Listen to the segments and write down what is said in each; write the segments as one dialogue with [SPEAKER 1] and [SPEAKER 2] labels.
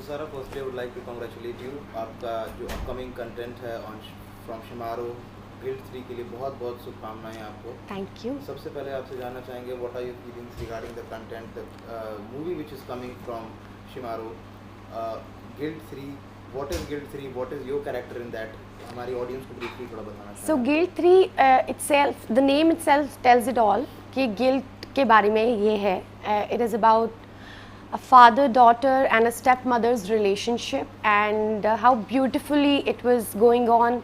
[SPEAKER 1] So Sarah, firstly I would like to congratulate you. आपका जो upcoming content है on from Shimaro Guild 3 के लिए बहुत बहुत शुभकामनाएं आपको.
[SPEAKER 2] Thank you.
[SPEAKER 1] सबसे पहले आपसे जानना चाहेंगे what are your feelings regarding the content, the movie which is coming from Shimaro Guild 3. What is Guild 3? What is your character in that? हमारी audience को briefly थोड़ा बताना
[SPEAKER 2] So
[SPEAKER 1] चाहें.
[SPEAKER 2] Guild 3 itself, the name itself tells it all कि Guild के बारे में ये है. It is about a father-daughter and a stepmother's relationship, and how beautifully it was going on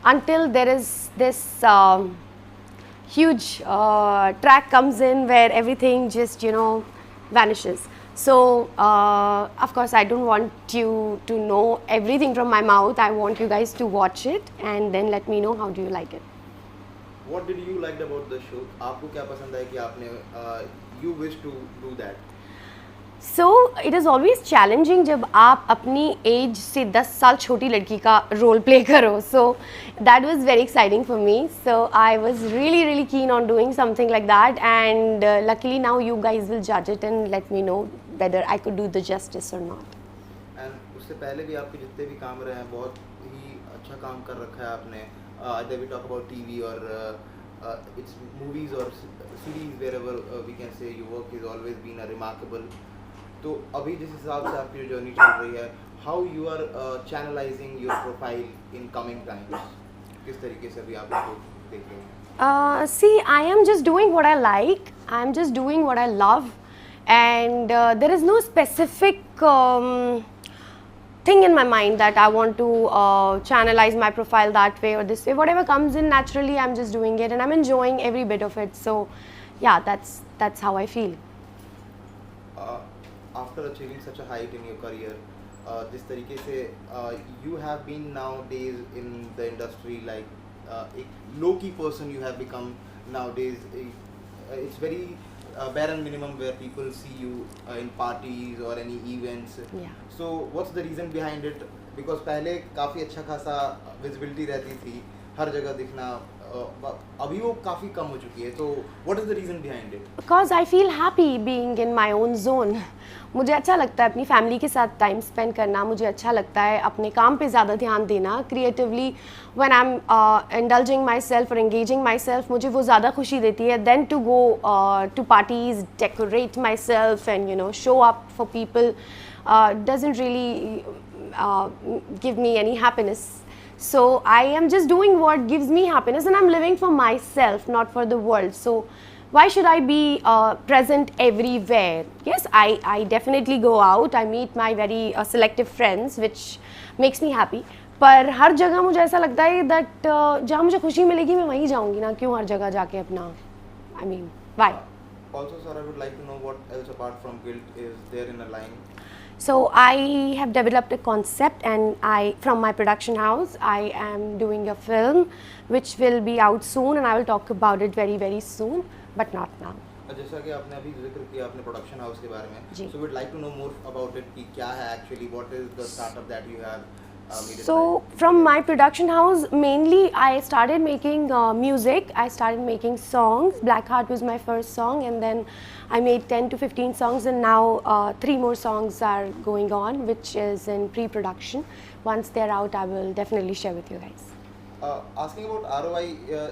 [SPEAKER 2] until there is this huge track comes in where everything just vanishes. So of course I don't want you to know everything from my mouth. I want you guys to watch it and then let me know how do you like it.
[SPEAKER 1] What did you like about the show? आपको क्या पसंद है कि आपने you wish to do that?
[SPEAKER 2] So it is always challenging जब आप अपनी as से 10 साल छोटी लड़की का रोल प्ले करो. So that was very exciting for me. So I was really keen on doing something like that, and luckily now you guys will judge it and let me know whether I could do the justice or not.
[SPEAKER 1] And उससे पहले भी आपके जितने भी काम रहे हैं बहुत ही अच्छा काम कर रखा है आपने. Either we talk about TV or it's movies or series, wherever we can say your work has always been a remarkable. तो अभी जिस हिसाब से आपकी जो जर्नी चल रही है, how you are channelizing your profile in coming times? किस तरीके से अभी आप इसको देख रहे हैं?
[SPEAKER 2] See, I am just doing what I like. I am just doing what I love, and there is no specific thing in my mind that I want to channelize my profile that way or this way. Whatever comes in naturally, I'm just doing it, and I'm enjoying every bit of it. So, yeah, that's how I feel.
[SPEAKER 1] After achieving such a height in your career, जिस तरीके से you have been nowadays in the industry like a low-key person you have become nowadays. It's very bare minimum where people see you in parties or any events.
[SPEAKER 2] Yeah.
[SPEAKER 1] So what's the reason behind it? Because पहले काफ़ी अच्छा खासा visibility रहती थी, हर जगह दिखना. अभी वो काफ़ी कम हो चुकी है. तो what is the reason behind it?
[SPEAKER 2] Because I feel happy being in my own zone. मुझे अच्छा लगता है अपनी फैमिली के साथ टाइम स्पेंड करना. मुझे अच्छा लगता है अपने काम पे ज़्यादा ध्यान देना. Creatively when I'm indulging myself or engaging myself, मुझे वो ज़्यादा खुशी देती है than to go to parties, decorate myself and show up for people. Doesn't really give me any happiness. So I am just doing what gives me happiness, and I'm living for myself, not for the world. So why should I be present everywhere? Yes, I definitely go out. I meet my very selective friends, which makes me happy. पर हर जगह मुझे ऐसा लगता है that जहाँ मुझे खुशी मिलेगी मैं वहीं जाऊँगी ना. क्यों हर जगह जाके अपना I mean why?
[SPEAKER 1] Also, sir, I would like to know what else apart from Guild is there in a line.
[SPEAKER 2] So I have developed a concept, and from my production house, I am doing a film which will be out soon, and I will talk about it very soon, but not now.
[SPEAKER 1] जैसा कि आपने अभी जिक्र किया अपने production house के बारे में,
[SPEAKER 2] जी.
[SPEAKER 1] so we'd like to know more about it कि क्या है actually, what is the startup that you have made it
[SPEAKER 2] So from my production house, mainly I started making music. I started making songs. Blackheart was my first song, and then I made 10 to 15 songs, and now 3 more songs are going on, which is in pre-production. Once they're out, I will definitely share with you guys.
[SPEAKER 1] Asking about ROI,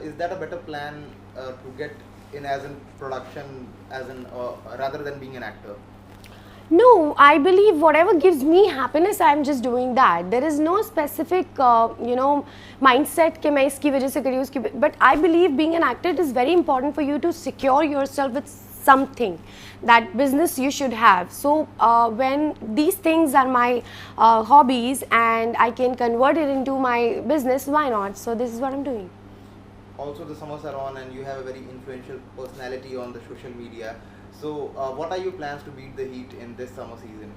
[SPEAKER 1] is that a better plan to get in as in production, as in rather than being an actor?
[SPEAKER 2] No, I believe whatever gives me happiness, I'm just doing that. There is no specific, mindset कि मैं इसकी वजह से करी उसकी. But I believe being an actor, it is very important for you to secure yourself with something, that business you should have. So when these things are my hobbies and I can convert it into my business, why not? So this is what I'm doing.
[SPEAKER 1] Also, the summers are on, and you have a very influential personality on the social media. So, what are your plans to beat the heat in this summer season?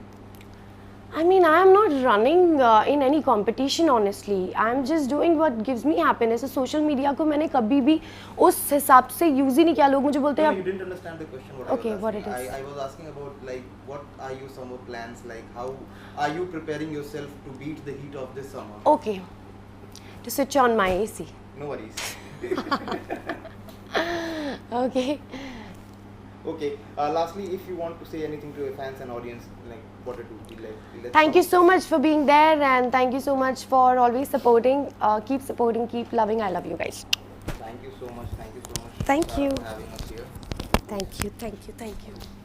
[SPEAKER 2] I mean, I am not running in any competition, honestly. I am just doing what gives me happiness. So, social media को मैंने कभी भी उस हिसाब से use ही नहीं किया. लोग मुझे बोलते हैं.
[SPEAKER 1] No, you didn't understand the question. What
[SPEAKER 2] Okay,
[SPEAKER 1] I was
[SPEAKER 2] what
[SPEAKER 1] asking.
[SPEAKER 2] it is?
[SPEAKER 1] I was asking about like what are your summer plans? Like how are you preparing yourself to beat the heat of this summer?
[SPEAKER 2] Okay, to switch on my AC.
[SPEAKER 1] No worries.
[SPEAKER 2] Okay.
[SPEAKER 1] Okay. Lastly, if you want to say anything to your fans and audience, like what it would be like.
[SPEAKER 2] Thank you so much for being there, and thank you so much for always supporting. Keep supporting, keep loving. I love you guys.
[SPEAKER 1] Thank you so much. Thank you so much.
[SPEAKER 2] Thank you.
[SPEAKER 1] For having us here.
[SPEAKER 2] Thank you, thank you, thank you.